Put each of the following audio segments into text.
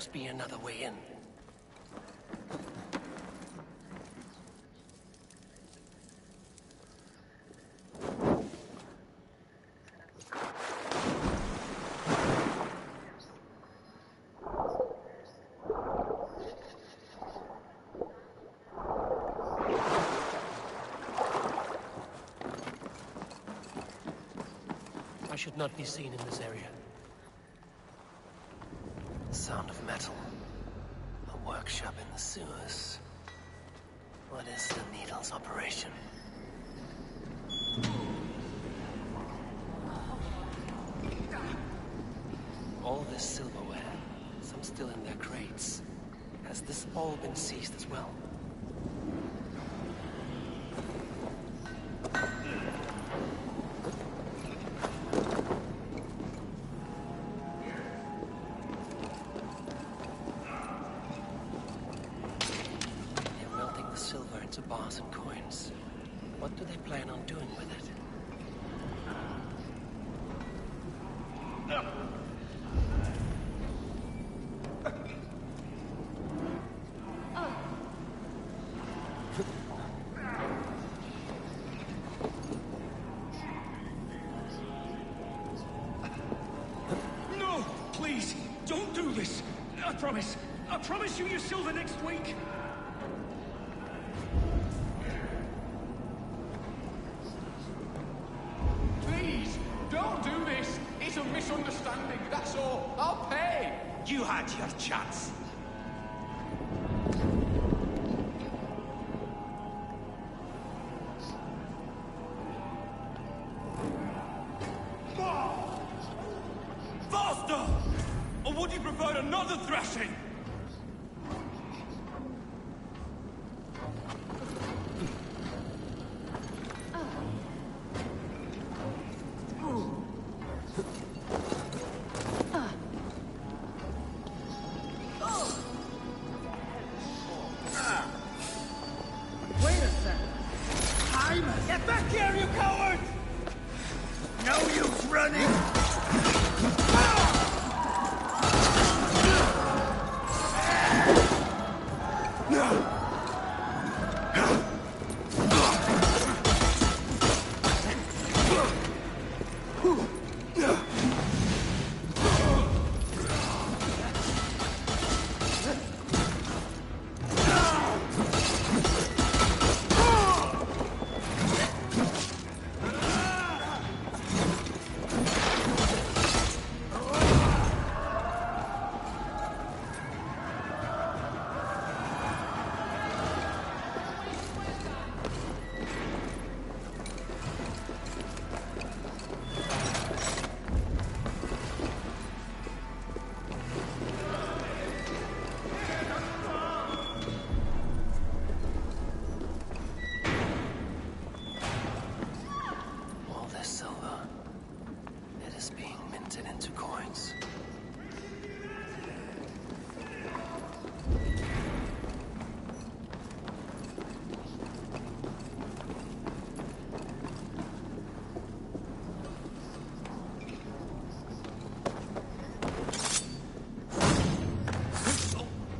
must be another way in. I should not be seen in this area. The sound of metal. A workshop in the sewers. What is the needle's operation? All this silverware, some still in their crates. Has this all been seized as well? To bars and coins. What do they plan on doing with it? No! Please! Don't do this! I promise! I promise you your silver next week! It's a misunderstanding, that's all. I'll pay. You had your chance. Faster! Or would you prefer another thrashing? Get back here, you coward! No use running! Into coins.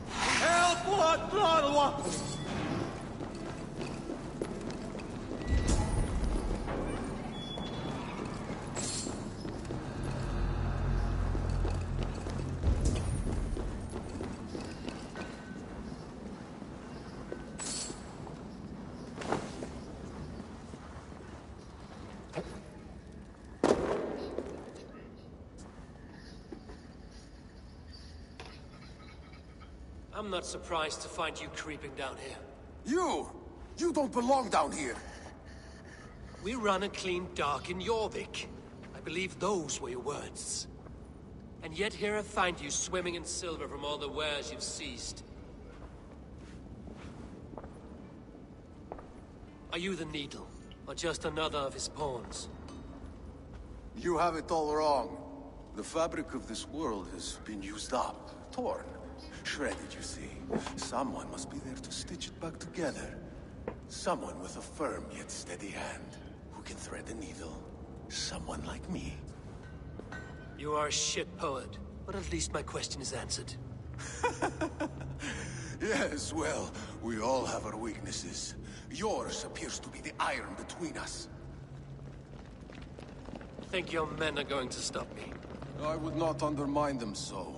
Help! What? I'm not surprised to find you creeping down here. You don't belong down here. We run and clean dark in Jorvik. I believe those were your words. And yet here I find you swimming in silver from all the wares you've seized. Are you the Needle, or just another of his pawns? You have it all wrong. The fabric of this world has been used up, torn, shredded, you see. Someone must be there to stitch it back together. Someone with a firm yet steady hand, who can thread the needle. Someone like me. You are a shit poet, but at least my question is answered. Yes, well, we all have our weaknesses. Yours appears to be the iron between us. Think your men are going to stop me? I would not undermine them so.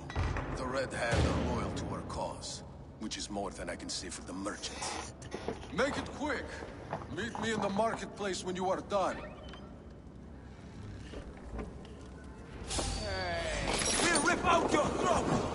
The Red Hand are loyal to our cause, which is more than I can say for the merchants. Make it quick! Meet me in the marketplace when you are done. We'll rip out your throat!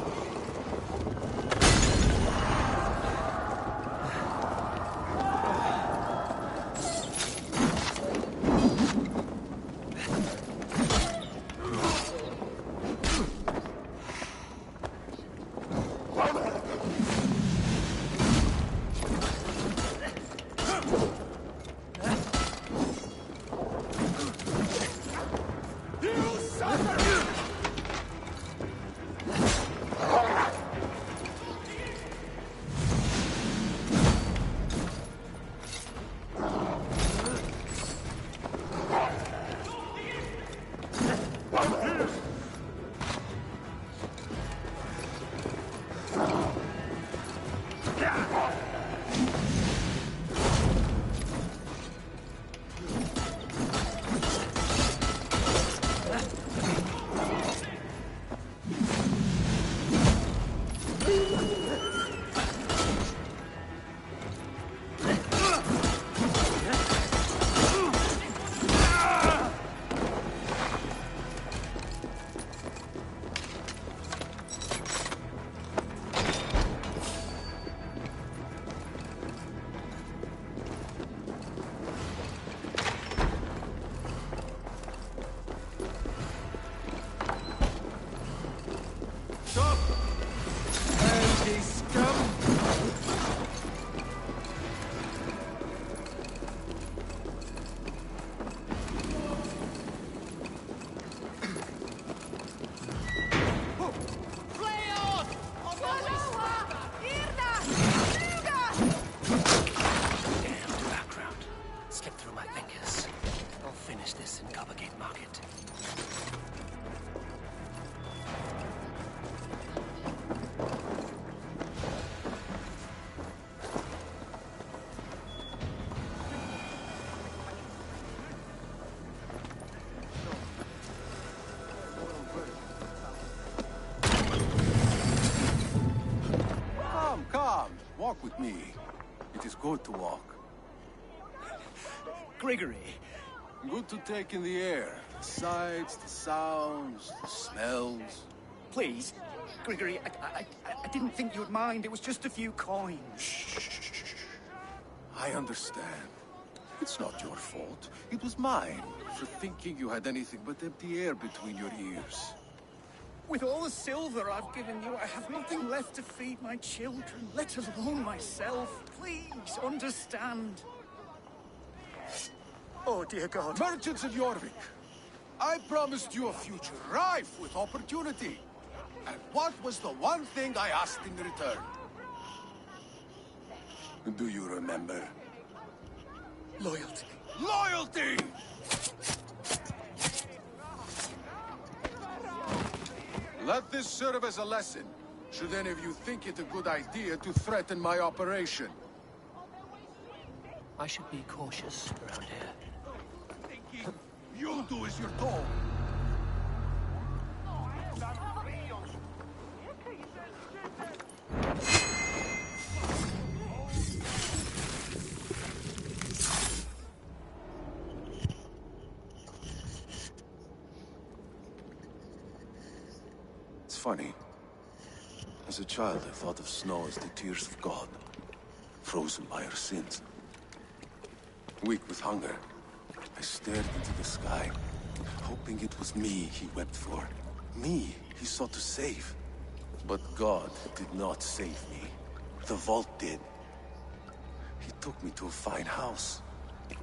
Walk with me. It is good to walk. Gregory. Good to take in the air. The sights, the sounds, the smells. Please, Gregory, I didn't think you'd mind. It was just a few coins. Shh. I understand. It's not your fault. It was mine for thinking you had anything but empty air between your ears. With all the silver I've given you, I have nothing left to feed my children, let alone myself. Please, understand. Oh, dear God. Merchants of Jorvik, I promised you a future rife with opportunity. And what was the one thing I asked in return? Do you remember? Loyalty. Loyalty! Let this serve as a lesson, should any of you think it a good idea to threaten my operation. I should be cautious around here. You'll do as you're told. It's funny. As a child, I thought of snow as the tears of God, frozen by our sins. Weak with hunger, I stared into the sky, hoping it was me he wept for. Me he sought to save. But God did not save me. The vault did. He took me to a fine house,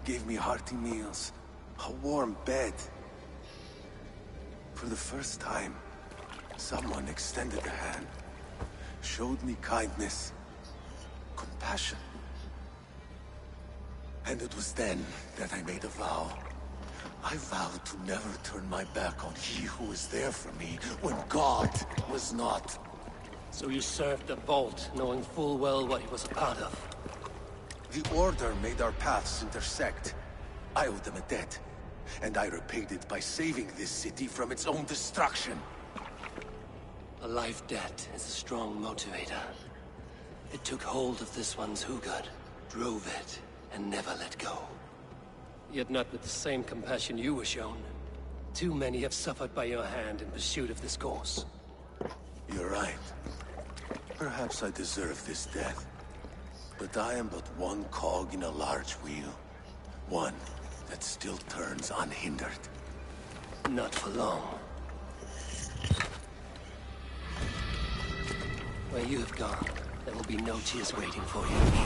gave me hearty meals, a warm bed. For the first time, someone extended a hand, showed me kindness, compassion. And it was then that I made a vow. I vowed to never turn my back on he who was there for me when God was not. So you served the Vault, knowing full well what he was a part of. The Order made our paths intersect. I owed them a debt, and I repaid it by saving this city from its own destruction. A life debt is a strong motivator. It took hold of this one's Hugad, drove it, and never let go. Yet not with the same compassion you were shown. Too many have suffered by your hand in pursuit of this course. You're right. Perhaps I deserve this death. But I am but one cog in a large wheel. One that still turns unhindered. Not for long. Where you have gone, there will be no tears waiting for you.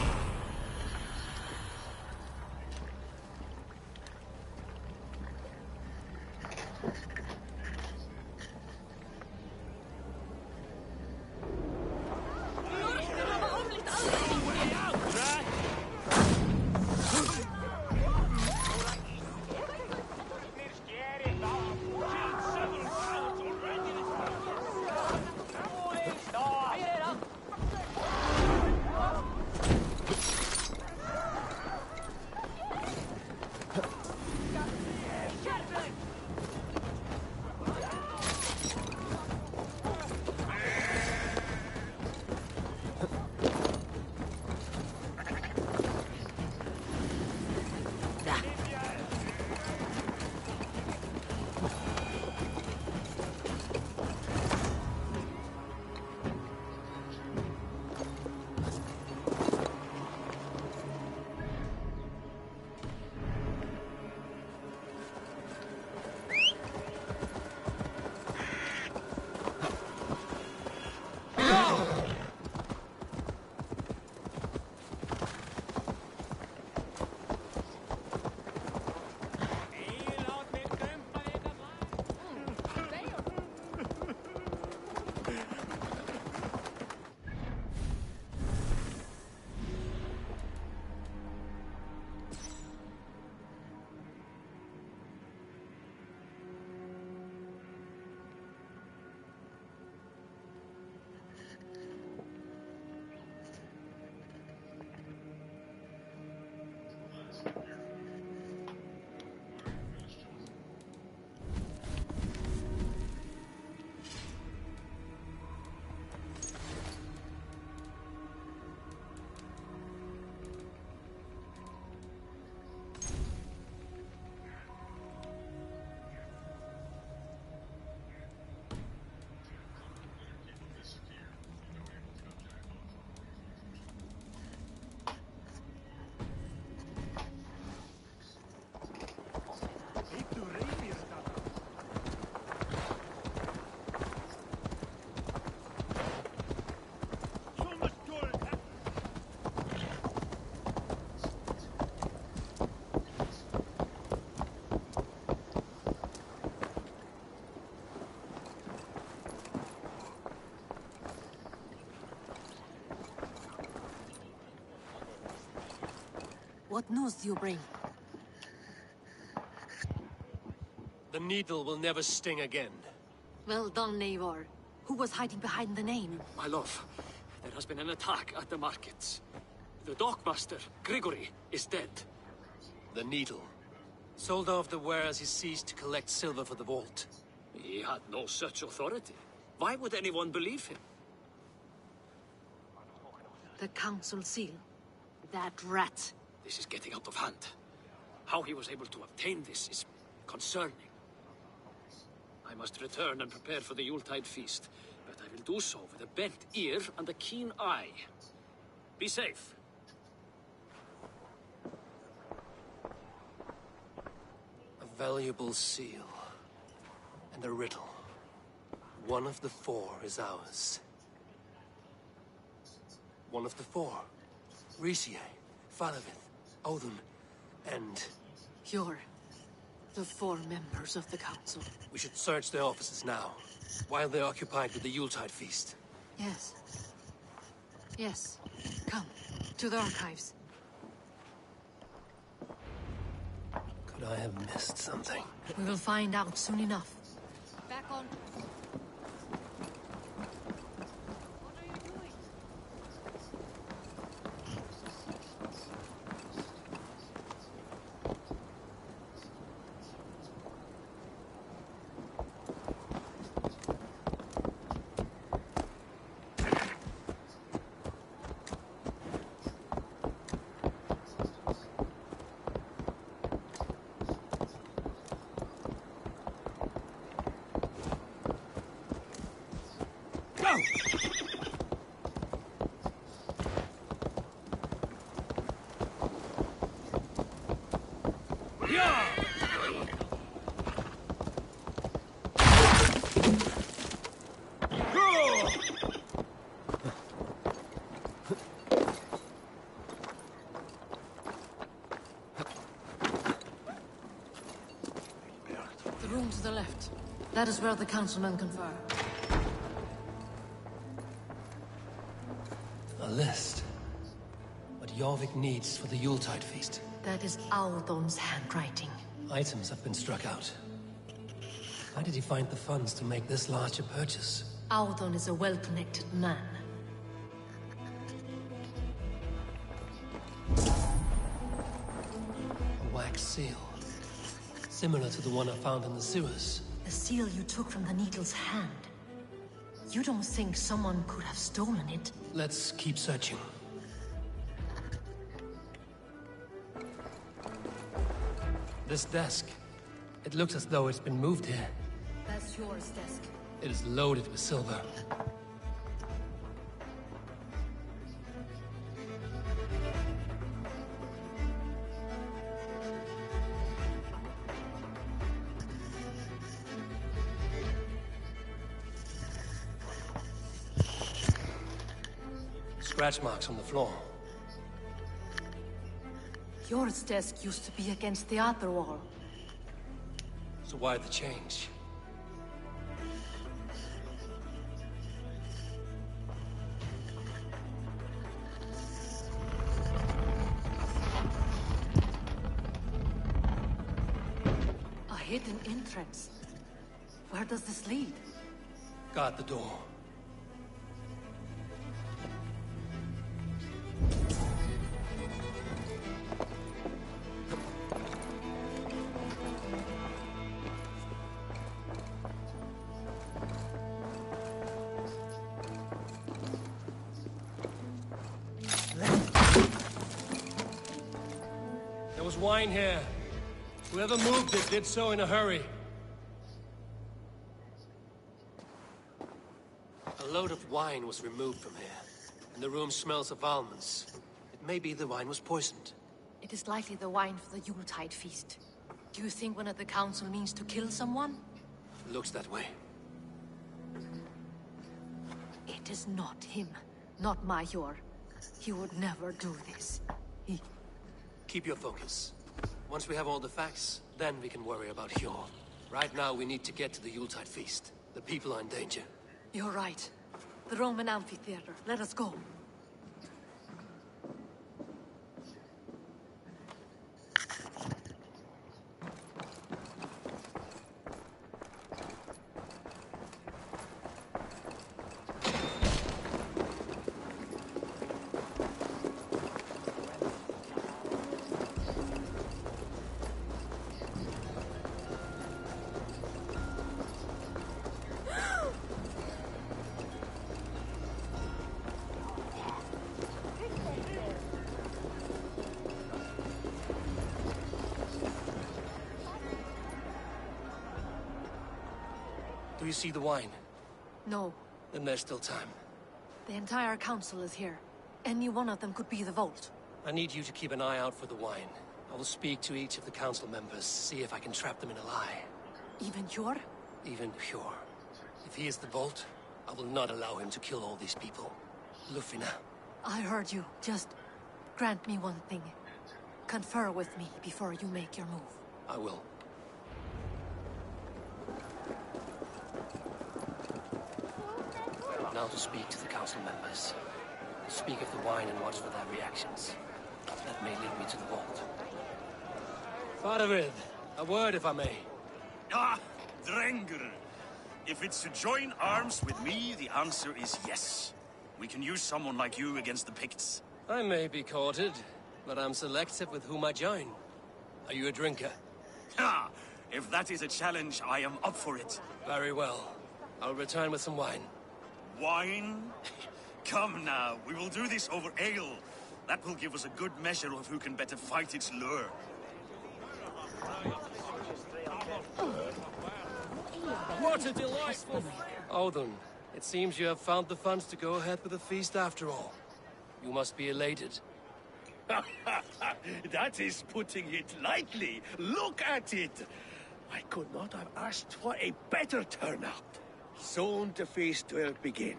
What news do you bring? The needle will never sting again. Well done, Eivor. Who was hiding behind the name? My love, there has been an attack at the markets. The dockmaster, Grigory, is dead. The needle. Sold off the wares he seized to collect silver for the vault. He had no such authority. Why would anyone believe him? The council seal. That rat. This is getting out of hand. How he was able to obtain this is concerning. I must return and prepare for the Yuletide feast, but I will do so with a bent ear and a keen eye. Be safe. A valuable seal. And a riddle. One of the four is ours. One of the four. Riesier, Falavith, Odin, and... You're the four members of the council. We should search their offices now, while they're occupied with the Yuletide feast. Yes. Yes. Come, to the archives. Could I have missed something? We will find out soon enough. Back on. room to the left. That is where the councilmen confer. A list. What Jorvik needs for the Yuletide feast. That is Aldon's handwriting. Items have been struck out. How did he find the funds to make this large a purchase? Aldon is a well-connected man. A wax seal. Similar to the one I found in the sewers. The seal you took from the Needle's hand. You don't think someone could have stolen it? Let's keep searching. This desk. It looks as though it's been moved here. That's yours, desk. It is loaded with silver. Scratch marks on the floor. Yours desk used to be against the other wall. So why the change? A hidden entrance. Where does this lead? Guard the door. There was wine here. Whoever moved it did so in a hurry. A load of wine was removed from here, and the room smells of almonds. It may be the wine was poisoned. It is likely the wine for the Yuletide feast. Do you think one of the council means to kill someone? Looks that way. It is not him, not Major. He would never do this. Keep your focus. Once we have all the facts, then we can worry about Hjor. Right now, we need to get to the Yuletide feast. The people are in danger. You're right. The Roman amphitheater. Let us go. Do you see the wine? No. Then there's still time. The entire council is here. Any one of them could be the Vault. I need you to keep an eye out for the wine. I will speak to each of the council members, see if I can trap them in a lie. Even Hjor? Even Hjor. If he is the Vault, I will not allow him to kill all these people. Lufina. I heard you. Just grant me one thing. Confer with me before you make your move. I will. Now to speak to the council members. Speak of the wine and watch for their reactions. That may lead me to the vault. Fathervid, a word if I may. Ah, Drengr. If it's to join arms with me, the answer is yes. We can use someone like you against the Picts. I may be courted, but I'm selective with whom I join. Are you a drinker? Ha! If that is a challenge, I am up for it. Very well. I'll return with some wine. Wine? Come now, we will do this over ale. That will give us a good measure of who can better fight its lure. What a delightful... Odin, it seems you have found the funds to go ahead with the feast after all. You must be elated. That is putting it lightly. Look at it. I could not have asked for a better turnout. Soon the feast will begin.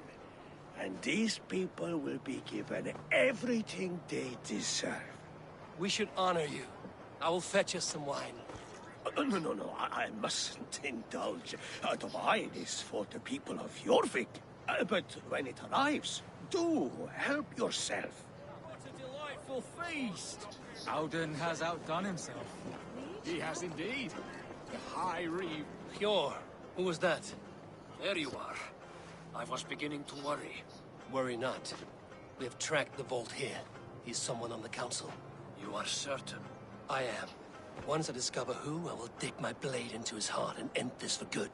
And these people will be given everything they deserve. We should honor you. I will fetch us some wine. No, I mustn't indulge. The wine is for the people of Jorvik. But when it arrives, do help yourself. What a delightful feast! Auden has outdone himself. He has indeed. The High Reeve. Hjor, who was that? There you are. I was beginning to worry. Worry not. We have tracked the Vault here. He's someone on the council. You are certain? I am. Once I discover who, I will dig my blade into his heart and end this for good.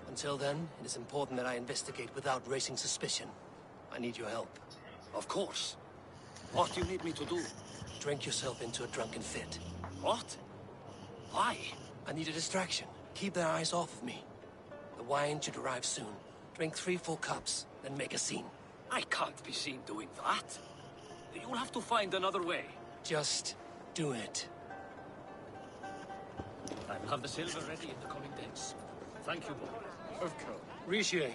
Until then, it is important that I investigate without raising suspicion. I need your help. Of course. What do you need me to do? Drink yourself into a drunken fit. What? Why? I need a distraction. Keep their eyes off of me. The wine should arrive soon. Drink 3 full cups, then make a scene. I can't be seen doing that. You'll have to find another way. Just do it. I will have the silver ready in the coming days. Thank you, boy. Of course. Rishi,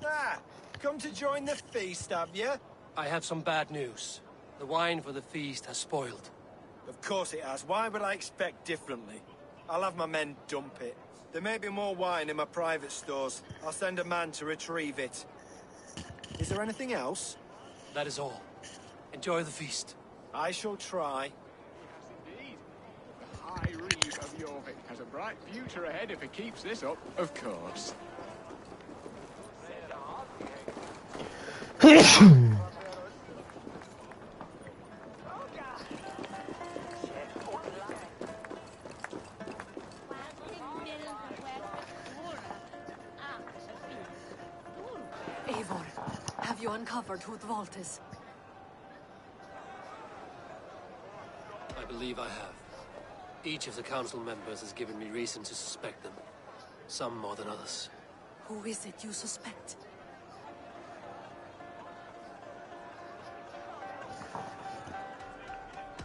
Ah, come to join the feast, have you? I have some bad news. The wine for the feast has spoiled. Of course it has. Why would I expect differently? I'll have my men dump it. There may be more wine in my private stores. I'll send a man to retrieve it. Is there anything else? That is all. Enjoy the feast. I shall try. Indeed. The High Reeve of Jorvik has a bright future ahead if he keeps this up. Of course. Eivor, have you uncovered who the Vault is? I believe I have. Each of the council members has given me reason to suspect them. Some more than others. Who is it you suspect?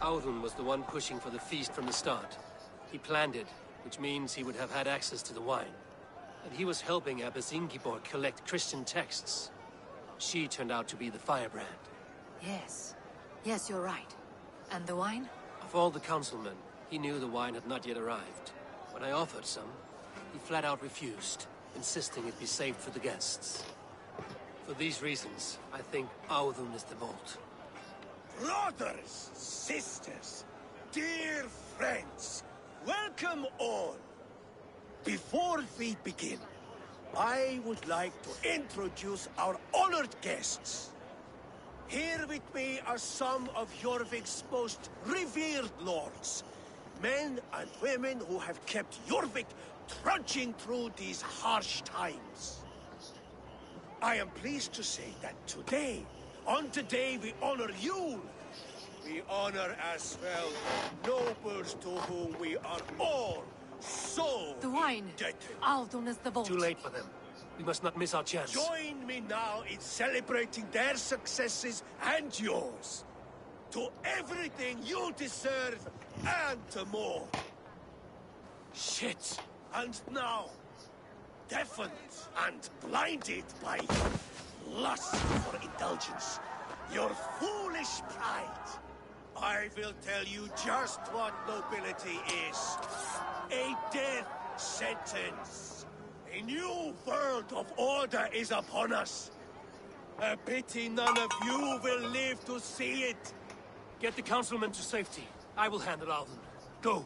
Audun was the one pushing for the feast from the start. He planned it, which means he would have had access to the wine. And he was helping Abbess Ingeborg collect Christian texts. She turned out to be the firebrand. Yes. Yes, you're right. And the wine? Of all the councilmen, he knew the wine had not yet arrived. When I offered some, he flat out refused, insisting it be saved for the guests. For these reasons, I think Audun is the Vault. Brothers, sisters, dear friends, welcome all. Before we begin, I would like to introduce our honored guests. Here with me are some of Jorvik's most revered lords. Men and women who have kept Jorvik trudging through these harsh times. I am pleased to say that today, on today we honor you. We honor as well nobles to whom we are all so The wine! indebted. Audun is the Vault. Too late for them. We must not miss our chance. Join me now in celebrating their successes and yours. To everything you deserve and more. Shit! And now, deafened and blinded by lust for indulgence, your foolish pride, I will tell you just what nobility is. A death sentence. A new world of order is upon us. A pity none of you will live to see it. Get the councilmen to safety. I will handle Audun. Go!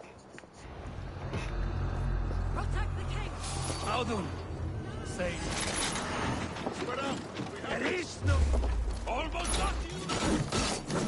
Protect the king! Audun! Safe. But there is no... Almost got you!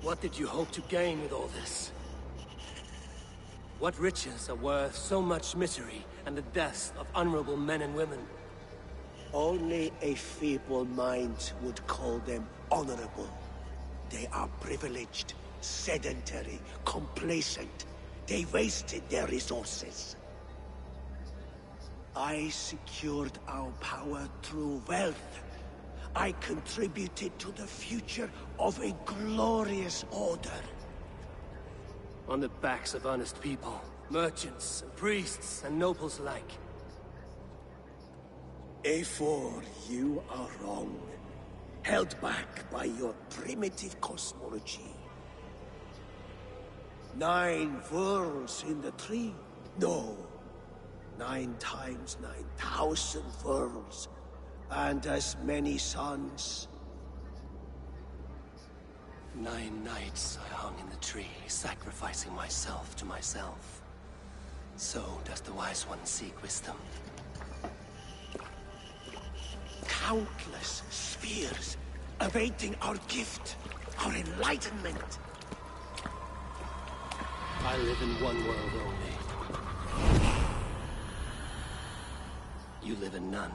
What did you hope to gain with all this? What riches are worth so much misery and the deaths of honorable men and women? Only a feeble mind would call them honorable. They are privileged, sedentary, complacent. They wasted their resources. I secured our power through wealth. I contributed to the future of a glorious order. On the backs of honest people, merchants, and priests, and nobles alike. Eivor, you are wrong. Held back by your primitive cosmology. 9 worlds in the tree? No. 9 times 9,000 worlds. And as many suns. 9 nights I hung in the tree, sacrificing myself to myself. So does the Wise One seek wisdom. Countless spheres, awaiting our gift, our enlightenment. I live in one world only. You live in none.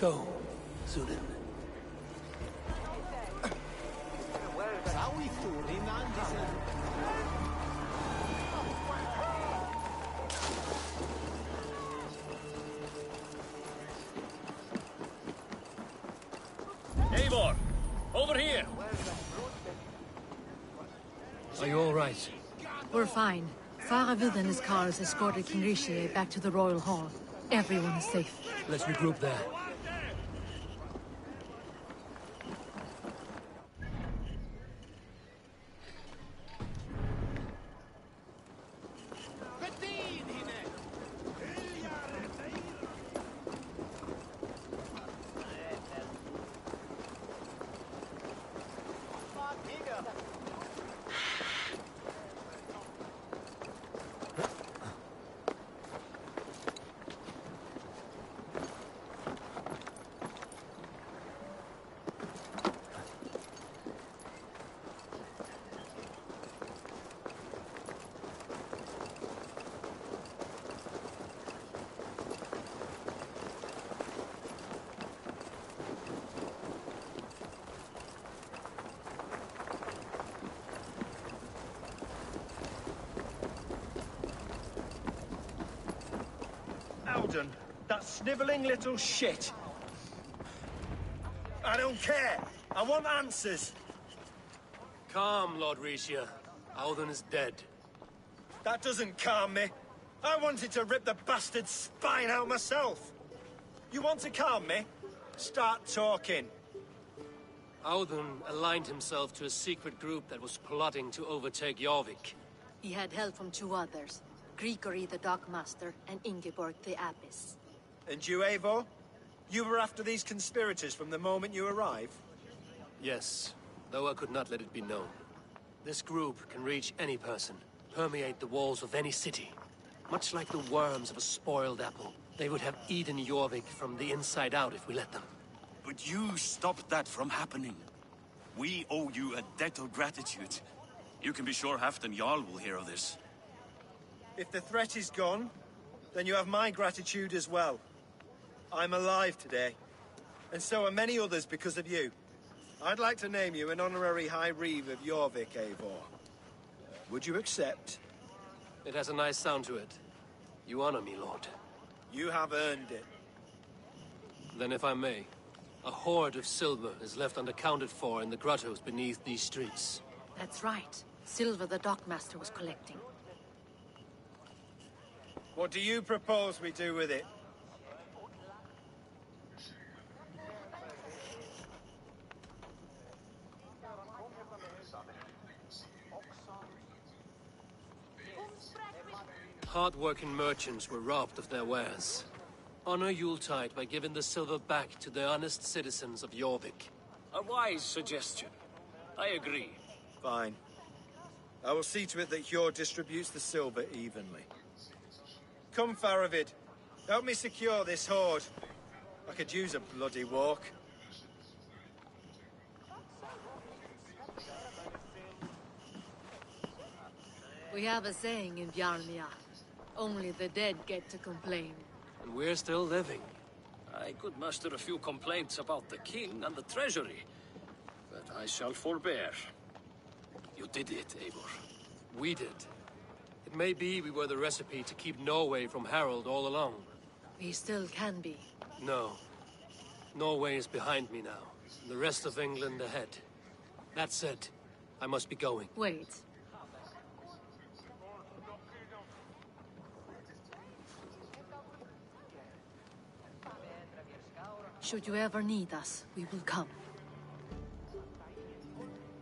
Go, Sudan. Eivor! Over here! Are you all right? We're fine. Faravid and his cars escorted King Rishi back to the Royal Hall. Everyone is safe. Let's regroup there. Alden, that sniveling little shit. I don't care. I want answers. Calm, Lord Rishia. Alden is dead. That doesn't calm me. I wanted to rip the bastard's spine out myself. You want to calm me? Start talking. Alden aligned himself to a secret group that was plotting to overtake Jorvik. He had help from 2 others. Grigory the Dockmaster and Ingeborg the Abbess. And you, Eivor? You were after these conspirators from the moment you arrived? Yes, though I could not let it be known. This group can reach any person, permeate the walls of any city. Much like the worms of a spoiled apple. They would have eaten Jorvik from the inside out if we let them. But you stopped that from happening. We owe you a debt of gratitude. You can be sure Halfdan Jarl will hear of this. If the threat is gone, then you have my gratitude as well. I'm alive today, and so are many others because of you. I'd like to name you an honorary High Reeve of Jorvik, Eivor. Would you accept? It has a nice sound to it. You honor me, Lord. You have earned it. Then if I may, a hoard of silver is left unaccounted for in the grottos beneath these streets. That's right. Silver the Dockmaster was collecting. What do you propose we do with it? Hard-working merchants were robbed of their wares. Honor Yuletide by giving the silver back to the honest citizens of Jorvik. A wise suggestion. I agree. Fine. I will see to it that Hjor distributes the silver evenly. Come, Faravid. Help me secure this hoard. I could use a bloody walk. We have a saying in Bjarmia. Only the dead get to complain. And we're still living. I could muster a few complaints about the king and the treasury, but I shall forbear. You did it, Eivor. We did. It may be we were the recipe to keep Norway from Harold all along. We still can be. No. Norway is behind me now, and the rest of England ahead. That said, I must be going. Wait. Should you ever need us, we will come.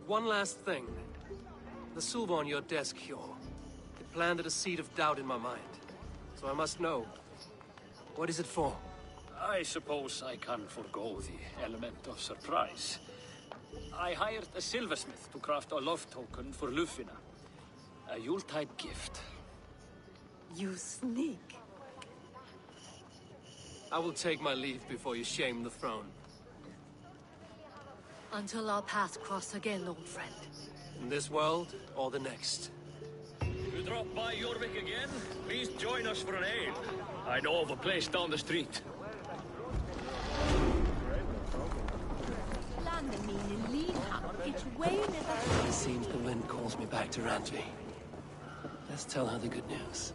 One last thing. The silver on your desk, Hjor. It planted a seed of doubt in my mind. So I must know. What is it for? I suppose I can forego the element of surprise. I hired a silversmith to craft a love token for Lufina. A Yuletide gift. You sneak. I will take my leave before you shame the throne. Until our paths cross again, old friend. In this world, or the next. You drop by Jorvik again? Please join us for an ale. I know of a place down the street. It seems the wind calls me back to Randvi. Let's tell her the good news.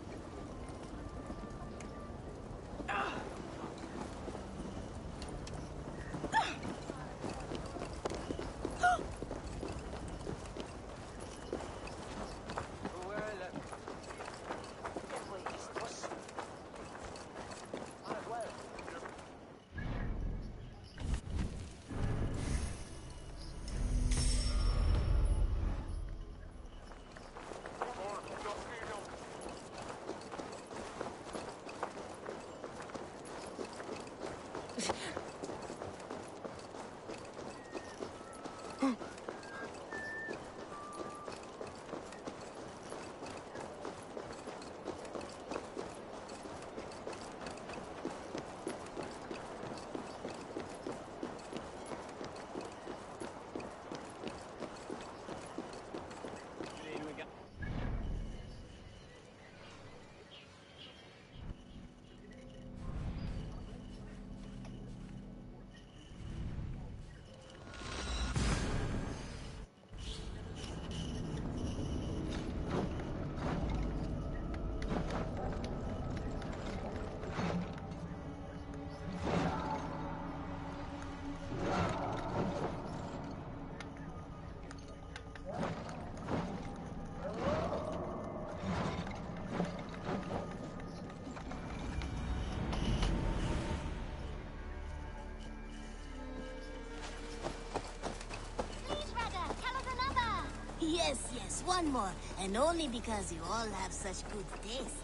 Yes, one more. And only because you all have such good taste.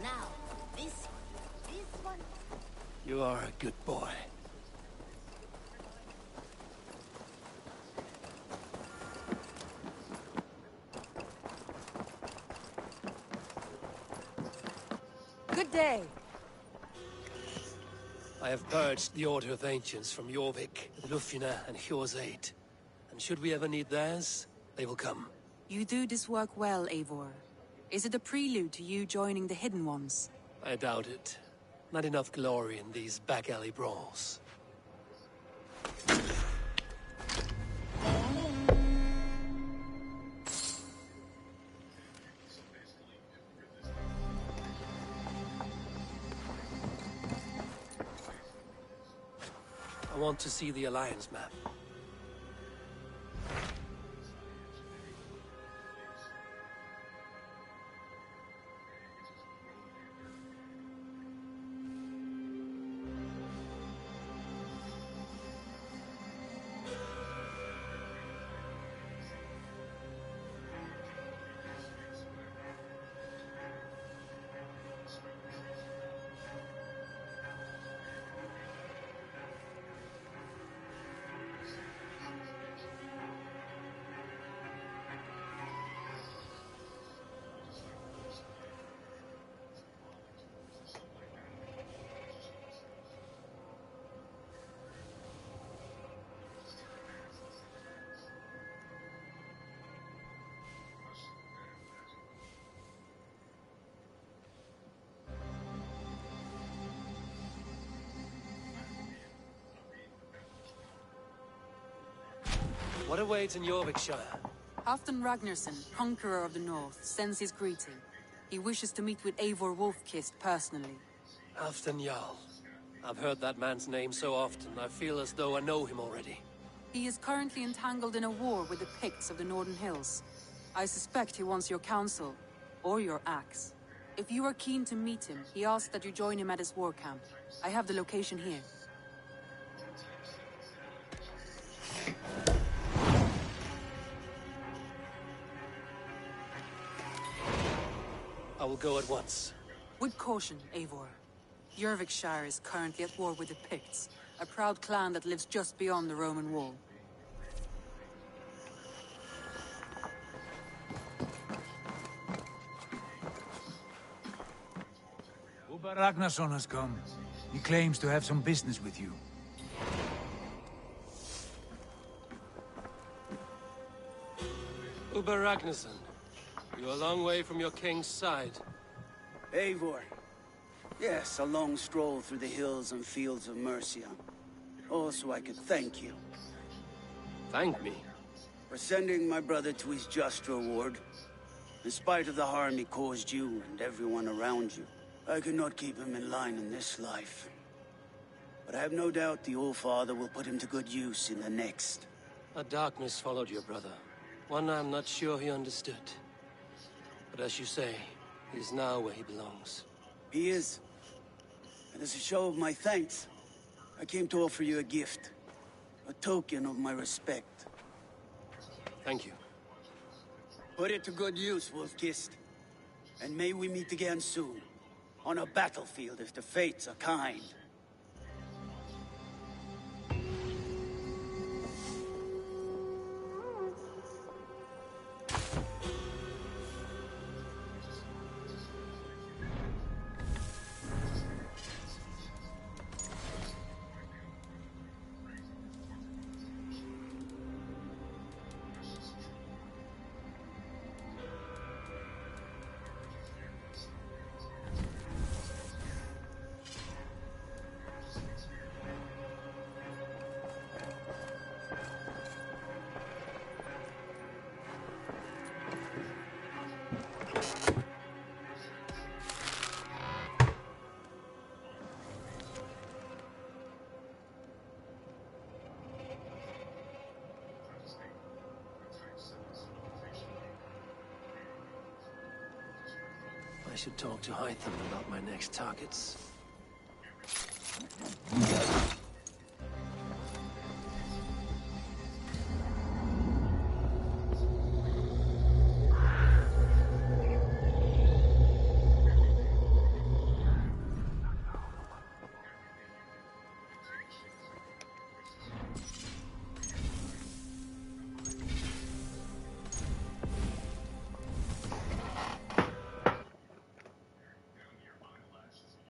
Now, this one. You are a good boy. Good day. I have purged the Order of Ancients from Jorvik, with Lufina and Hjor's aid. And should we ever need theirs, they will come. You do this work well, Eivor. Is it a prelude to you joining the Hidden Ones? I doubt it. Not enough glory in these back-alley brawls. I want to see the Alliance map. What awaits in Yorvikshire? Halfdan Ragnarsson, conqueror of the north, sends his greeting. He wishes to meet with Eivor Wolfkist personally. Halfdan Jarl. I've heard that man's name so often, I feel as though I know him already. He is currently entangled in a war with the Picts of the Northern Hills. I suspect he wants your counsel, or your axe. If you are keen to meet him, he asks that you join him at his war camp. I have the location here. I will go at once. With caution, Eivor. Jorvikshire is currently at war with the Picts, a proud clan that lives just beyond the Roman wall. Uber Ragnarsson has come. He claims to have some business with you. Uber Ragnarsson, you're a long way from your king's side. Eivor. Yes, a long stroll through the hills and fields of Mercia. Also, I could thank you. Thank me? For sending my brother to his just reward. In spite of the harm he caused you and everyone around you, I could not keep him in line in this life. But I have no doubt the Old Father will put him to good use in the next. A darkness followed your brother. One I'm not sure he understood. But as you say, he is now where he belongs. He is. And as a show of my thanks, I came to offer you a gift. A token of my respect. Thank you. Put it to good use, Wolfkist. And may we meet again soon. On a battlefield if the fates are kind. I should talk to Hytham about my next targets.